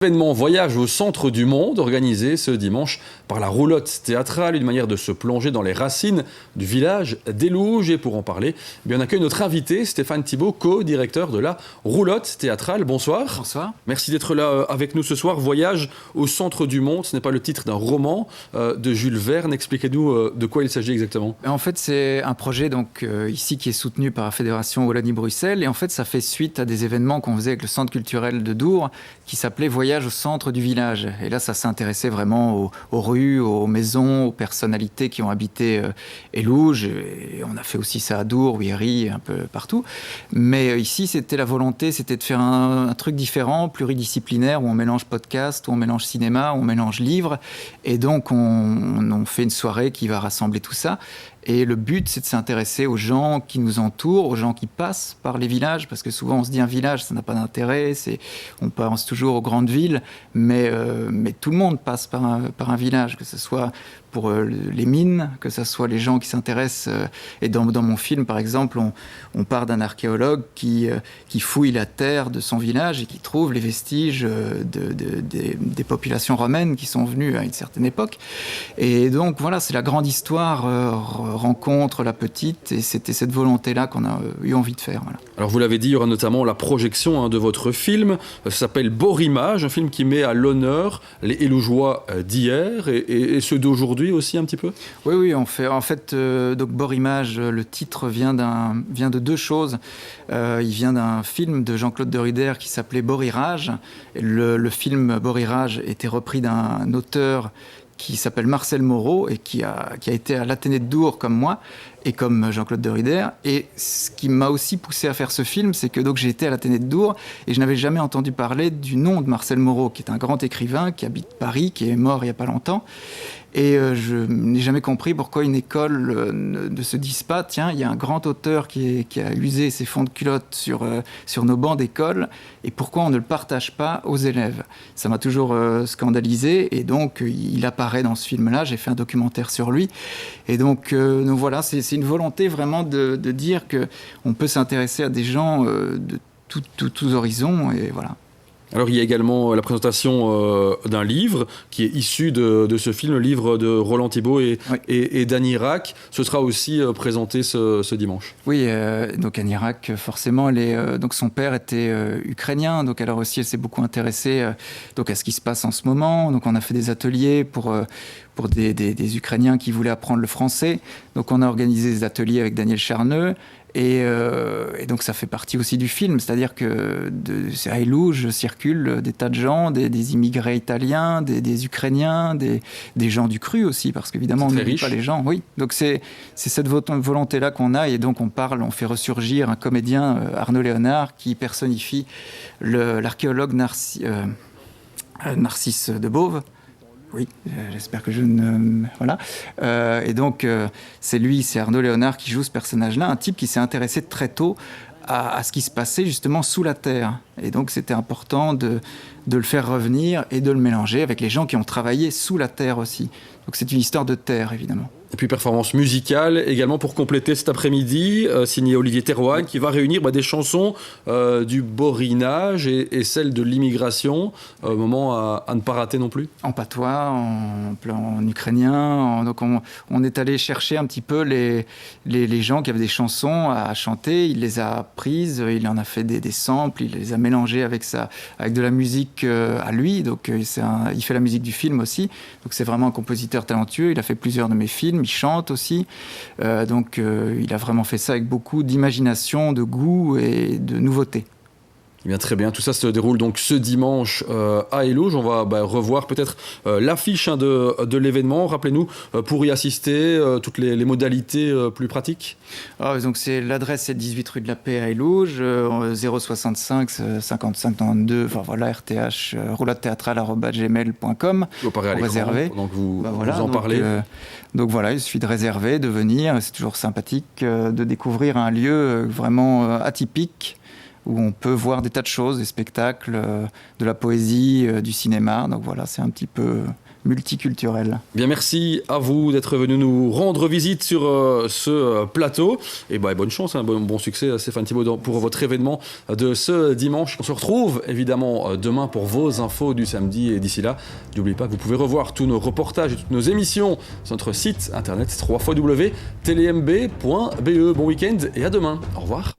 Événement voyage au centre du monde organisé ce dimanche par la Roulotte théâtrale, une manière de se plonger dans les racines du village d'Élouges. Et pour en parler, on accueille notre invité Stéphane Thibault, co-directeur de la Roulotte théâtrale. Bonsoir. Bonsoir. Merci d'être là avec nous ce soir. Voyage au centre du monde, ce n'est pas le titre d'un roman de Jules Verne. Expliquez-nous de quoi il s'agit exactement. En fait, c'est un projet ici qui est soutenu par la Fédération Wallonie-Bruxelles. Et en fait, ça fait suite à des événements qu'on faisait avec le centre culturel de Dour qui s'appelait Voyage au centre du village. Et là, ça s'intéressait vraiment aux rues, aux maisons, aux personnalités qui ont habité Élouges. Et on a fait aussi ça à Dour, Wéry, un peu partout. Mais ici, c'était la volonté, c'était de faire un truc différent, pluridisciplinaire, où on mélange podcast, où on mélange cinéma, où on mélange livres. Et donc, on fait une soirée qui va rassembler tout ça. Et le but, c'est de s'intéresser aux gens qui nous entourent, aux gens qui passent par les villages, parce que souvent on se dit un village, ça n'a pas d'intérêt, on pense toujours aux grandes villes, mais tout le monde passe par un village, que ce soit pour les mines, que ce soit les gens qui s'intéressent. Et dans mon film, par exemple, on part d'un archéologue qui fouille la terre de son village et qui trouve les vestiges des populations romaines qui sont venues à une certaine époque. Et donc voilà, c'est la grande histoire rencontre la petite, et c'était cette volonté-là qu'on a eu envie de faire. Voilà. Alors vous l'avez dit, il y aura notamment la projection de votre film. Ça s'appelle Borimage, un film qui met à l'honneur les Élougeois d'hier et ceux d'aujourd'hui aussi un petit peu. Oui, on fait en fait donc Borimage. Le titre vient de deux choses. Il vient d'un film de Jean-Claude Derrida qui s'appelait Borirage. Le film Borirage était repris d'un auteur qui s'appelle Marcel Moreau et qui a été à l'Athénée de Dour comme moi et comme Jean-Claude Derrida. Et ce qui m'a aussi poussé à faire ce film, c'est que donc j'ai été à l'Athénée de Dour et je n'avais jamais entendu parler du nom de Marcel Moreau, qui est un grand écrivain qui habite Paris, qui est mort il n'y a pas longtemps. Et je n'ai jamais compris pourquoi une école ne se dise pas, tiens, il y a un grand auteur qui a usé ses fonds de culotte sur nos bancs d'école, et pourquoi on ne le partage pas aux élèves. Ça m'a toujours scandalisé, et donc il apparaît dans ce film-là. J'ai fait un documentaire sur lui. Et donc voilà, c'est une volonté vraiment de dire qu'on peut s'intéresser à des gens de tous horizons, et voilà. Alors il y a également la présentation d'un livre qui est issu de ce film, le livre de Roland Thibault et d'Anne Irak. Ce sera aussi présenté ce dimanche. Oui, donc Anne Irak, forcément, donc son père était ukrainien, donc alors aussi elle s'est beaucoup intéressée donc à ce qui se passe en ce moment. Donc on a fait des ateliers pour des Ukrainiens qui voulaient apprendre le français. Donc on a organisé des ateliers avec Daniel Charneux. Et donc ça fait partie aussi du film, c'est-à-dire que à Élouges circulent des tas de gens, des immigrés italiens, des Ukrainiens, des gens du cru aussi, parce qu'évidemment on n'oublie pas les gens. Oui, donc c'est cette volonté-là qu'on a, et donc on fait ressurgir un comédien, Arnaud Léonard, qui personnifie l'archéologue Narcisse de Beauve. Oui, j'espère que je ne... Voilà. Et donc, c'est Arnaud Léonard qui joue ce personnage-là, un type qui s'est intéressé très tôt à ce qui se passait justement sous la terre. Et donc, c'était important de le faire revenir et de le mélanger avec les gens qui ont travaillé sous la terre aussi. Donc, c'est une histoire de terre, évidemment. Et puis performance musicale également pour compléter cet après-midi, signé Olivier Théroigne, qui va réunir des chansons du borinage et celles de l'immigration, moment à ne pas rater non plus. En patois, en ukrainien, donc on est allé chercher un petit peu les gens qui avaient des chansons à chanter. Il les a prises, il en a fait des samples, il les a mélangées avec de la musique à lui. Donc il fait la musique du film aussi. Donc c'est vraiment un compositeur talentueux. Il a fait plusieurs de mes films. Il chante aussi, donc il a vraiment fait ça avec beaucoup d'imagination, de goût et de nouveauté. Eh bien, très bien, tout ça se déroule donc ce dimanche à Élouges. On va revoir peut-être l'affiche de l'événement. Rappelez-nous, pour y assister, toutes les modalités plus pratiques. Donc l'adresse, c'est 18 rue de la Paix à Élouges, 065 55 92, enfin voilà, RTH, roulotte-théâtrale@gmail.com pour réserver. Donc vous en parlez. Donc voilà, il suffit de réserver, de venir. C'est toujours sympathique de découvrir un lieu vraiment atypique, où on peut voir des tas de choses, des spectacles, de la poésie, du cinéma. Donc voilà, c'est un petit peu multiculturelle. Bien, merci à vous d'être venu nous rendre visite sur ce plateau. Et bonne chance, bon succès Stéphane Thibault pour votre événement de ce dimanche. On se retrouve évidemment demain pour vos infos du samedi. Et d'ici là, n'oubliez pas que vous pouvez revoir tous nos reportages et toutes nos émissions sur notre site internet www.telemb.be. Bon week-end et à demain. Au revoir.